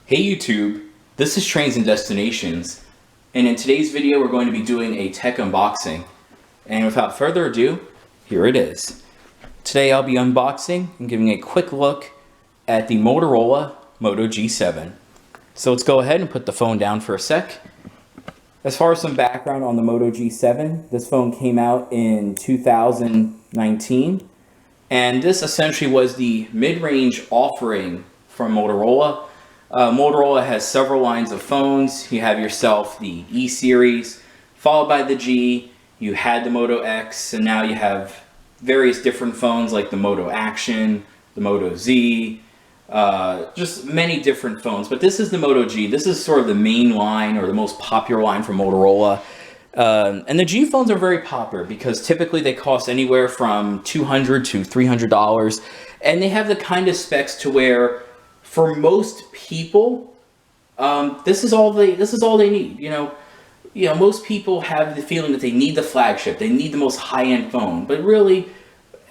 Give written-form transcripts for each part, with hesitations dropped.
Hey YouTube, this is Trains and Destinations, and in today's video we're going to be doing a tech unboxing. And without further ado, here it is. Today I'll be unboxing and giving a quick look at the Motorola Moto G7. So let's go ahead and put the phone down for a sec. As far as some background on the Moto G7, this phone came out in 2019, and this essentially was the mid-range offering from Motorola. Motorola has several lines of phones. You have yourself the E series, followed by the G. You had the Moto X, and now you have various different phones like the Moto Action, the Moto Z, just many different phones. But this is the Moto G. This is sort of the main line or the most popular line from Motorola. And the G phones are very popular because typically they cost anywhere from $200 to $300, and they have the kind of specs to where for most people, this is all they need. You know, most people have the feeling that they need the flagship, they need the most high-end phone. But really,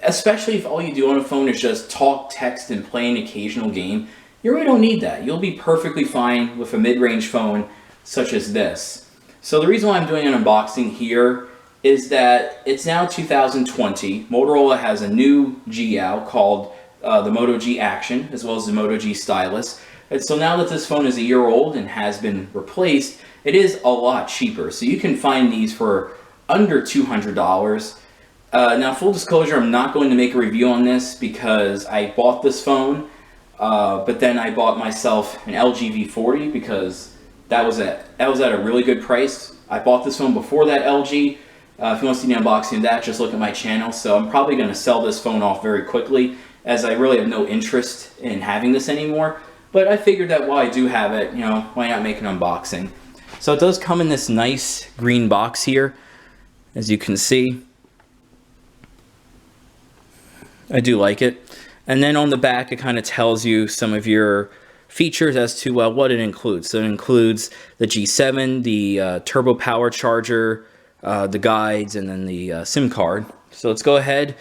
especially if all you do on a phone is just talk, text, and play an occasional game, you really don't need that. You'll be perfectly fine with a mid-range phone such as this. So the reason why I'm doing an unboxing here is that it's now 2020. Motorola has a new G out called the Moto G Action, as well as the Moto G Stylus. And so now that this phone is a year old and has been replaced, it is a lot cheaper. So you can find these for under $200. Now, full disclosure, I'm not going to make a review on this because I bought this phone, but then I bought myself an LG V40 because that was at a really good price. I bought this phone before that LG. If you want to see the unboxing of that, just look at my channel. So I'm probably going to sell this phone off very quickly, as I really have no interest in having this anymore. But I figured that while I do have it, why not make an unboxing? So it does come in this nice green box here, as you can see. I do like it. And then on the back, it kind of tells you some of your features as to what it includes. So it includes the G7, the turbo power charger, the guides, and then the SIM card. So let's go ahead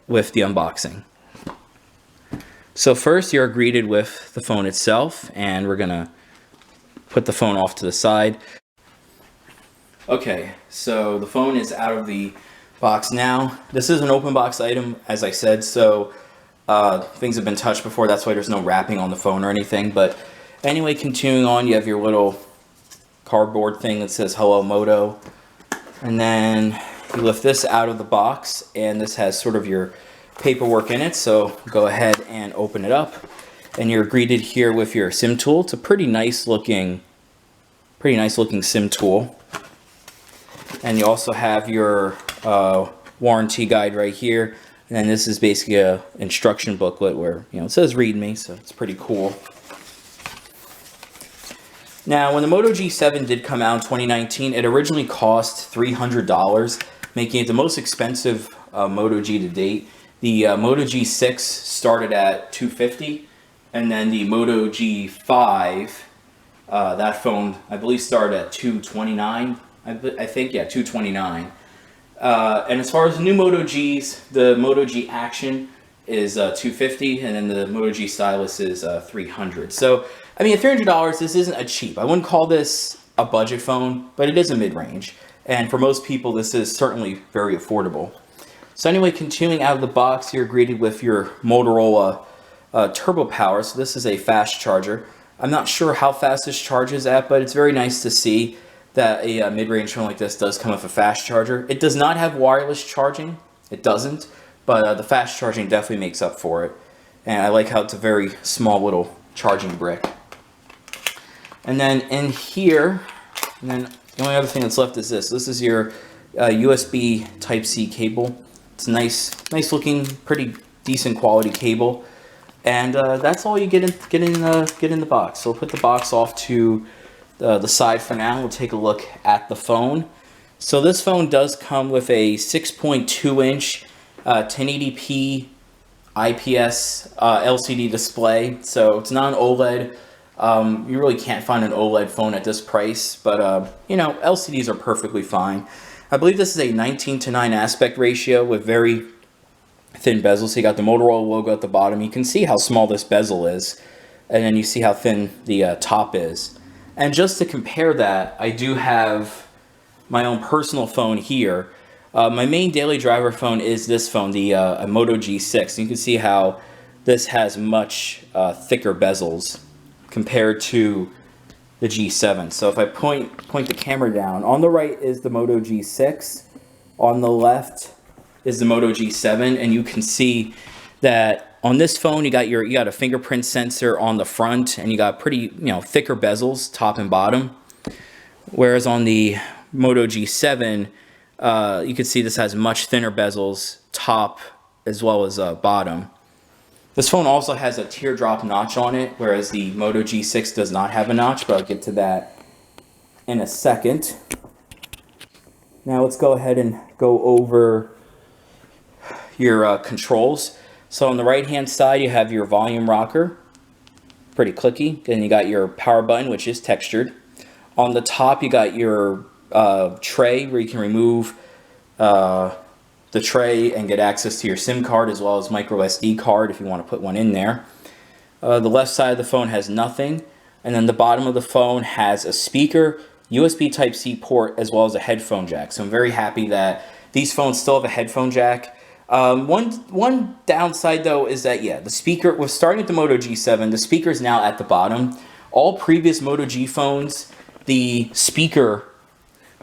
with the unboxing. So first you're greeted with the phone itself, and we're gonna put the phone off to the side. Okay, so the phone is out of the box now. This is an open box item, as I said, so things have been touched before. That's why there's no wrapping on the phone or anything. But anyway, continuing on, you have your little cardboard thing that says Hello Moto. And then you lift this out of the box, and this has sort of your paperwork in it. So go ahead and open it up, and you're greeted here with your SIM tool. It's a pretty nice looking SIM tool. And you also have your warranty guide right here. And then this is basically a instruction booklet where, it says read me, so it's pretty cool. Now, when the Moto G7 did come out in 2019, it originally cost $300, making it the most expensive Moto G to date. The Moto G6 started at $250, and then the Moto G5, that phone, I believe, started at $229. I think, yeah, $229. And as far as the new Moto Gs, the Moto G Action is $250, and then the Moto G Stylus is $300. So, I mean, at $300, this isn't a cheap. I wouldn't call this a budget phone, but it is a mid-range. And for most people, this is certainly very affordable. So anyway, continuing out of the box, you're greeted with your Motorola turbo power. So this is a fast charger. I'm not sure how fast this charges at, but it's very nice to see that a mid-range phone like this does come with a fast charger. It does not have wireless charging. It doesn't, but the fast charging definitely makes up for it. And I like how it's a very small little charging brick. And then in here, and then the only other thing that's left is this. This is your USB Type-C cable. It's a nice looking, pretty decent quality cable, and that's all you get in the box. So we'll put the box off to the side for now. We'll take a look at the phone. So this phone does come with a 6.2-inch 1080p IPS LCD display. So it's not an OLED. You really can't find an OLED phone at this price, but LCDs are perfectly fine. I believe this is a 19:9 aspect ratio with very thin bezel. So you got the Motorola logo at the bottom. You can see how small this bezel is. and then you see how thin the top is. And just to compare that, I do have my own personal phone here. My main daily driver phone is this phone, the Moto G6. You can see how this has much thicker bezels compared to the G7. So if I point the camera down, on the right is the Moto G6, on the left is the Moto G7, and you can see that on this phone you got a fingerprint sensor on the front, and you got pretty thicker bezels, top and bottom. Whereas on the Moto G7, you can see this has much thinner bezels, top as well as bottom. This phone also has a teardrop notch on it, whereas the Moto G6 does not have a notch, but I'll get to that in a second. Now let's go ahead and go over your controls. So on the right hand side you have your volume rocker, pretty clicky. Then you got your power button, which is textured. On the top you got your tray where you can remove the tray and get access to your SIM card as well as micro SD card if you want to put one in there. The left side of the phone has nothing, and then the bottom of the phone has a speaker, USB Type-C port, as well as a headphone jack. So I'm very happy that these phones still have a headphone jack. One downside though is that the speaker was starting with the Moto G7. The speaker is now at the bottom. All previous Moto G phones, the speaker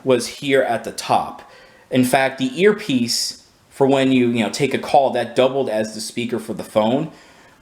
was here at the top. In fact, the earpiece for when you take a call, that doubled as the speaker for the phone.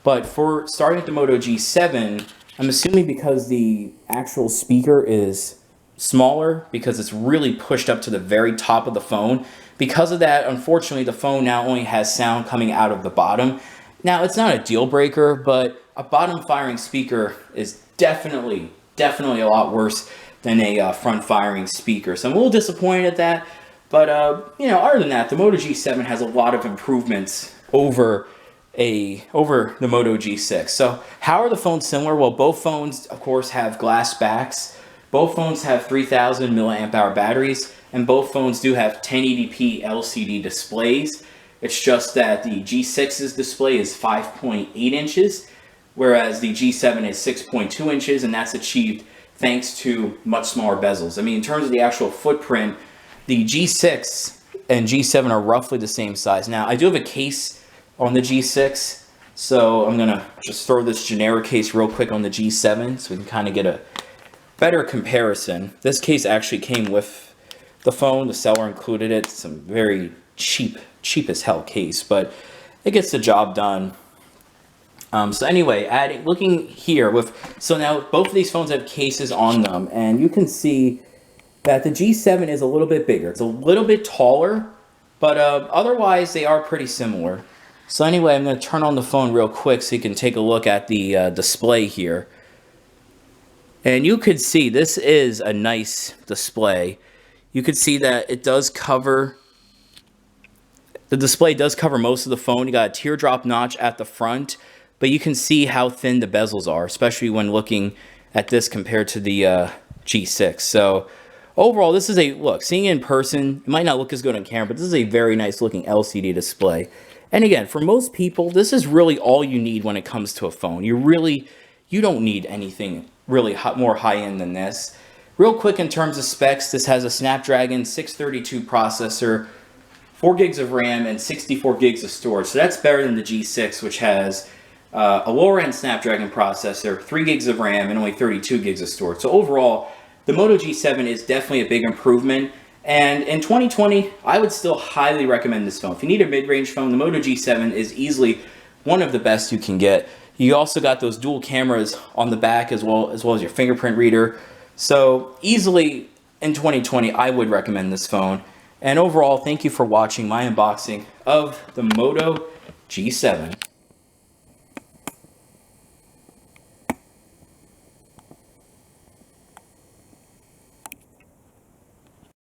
But for starting with the Moto G7, I'm assuming because the actual speaker is smaller, because it's really pushed up to the very top of the phone. Because of that, unfortunately, the phone now only has sound coming out of the bottom. Now, it's not a deal breaker, but a bottom firing speaker is definitely a lot worse than a front firing speaker. So I'm a little disappointed at that. But, other than that, the Moto G7 has a lot of improvements over the Moto G6. So how are the phones similar? Well, both phones, of course, have glass backs. Both phones have 3,000 milliamp hour batteries, and both phones do have 1080p LCD displays. It's just that the G6's display is 5.8 inches, whereas the G7 is 6.2 inches, and that's achieved thanks to much smaller bezels. I mean, in terms of the actual footprint, the G6 and G7 are roughly the same size. Now, I do have a case on the G6, so I'm gonna just throw this generic case real quick on the G7 so we can kind of get a better comparison. This case actually came with the phone. The seller included it. It's a very cheap as hell case, but it gets the job done. So anyway, looking here so now both of these phones have cases on them, and you can see that the G7 is a little bit bigger. It's a little bit taller, but otherwise they are pretty similar. So anyway, I'm going to turn on the phone real quick so you can take a look at the display here. And you could see this is a nice display. You could see that it does cover, the display does cover most of the phone. You got a teardrop notch at the front, but you can see how thin the bezels are, especially when looking at this compared to the G6. So overall, this is seeing it in person, it might not look as good on camera, but this is a very nice looking LCD display. And again, for most people, this is really all you need when it comes to a phone. You don't need anything really more high-end than this. Real quick in terms of specs, this has a Snapdragon 632 processor, 4 gigs of RAM, and 64 gigs of storage. So that's better than the G6, which has a lower-end Snapdragon processor, 3 gigs of RAM, and only 32 gigs of storage. So overall, the Moto G7 is definitely a big improvement. And in 2020, I would still highly recommend this phone. If you need a mid-range phone, the Moto G7 is easily one of the best you can get. You also got those dual cameras on the back as well as your fingerprint reader. So easily in 2020, I would recommend this phone. And overall, thank you for watching my unboxing of the Moto G7.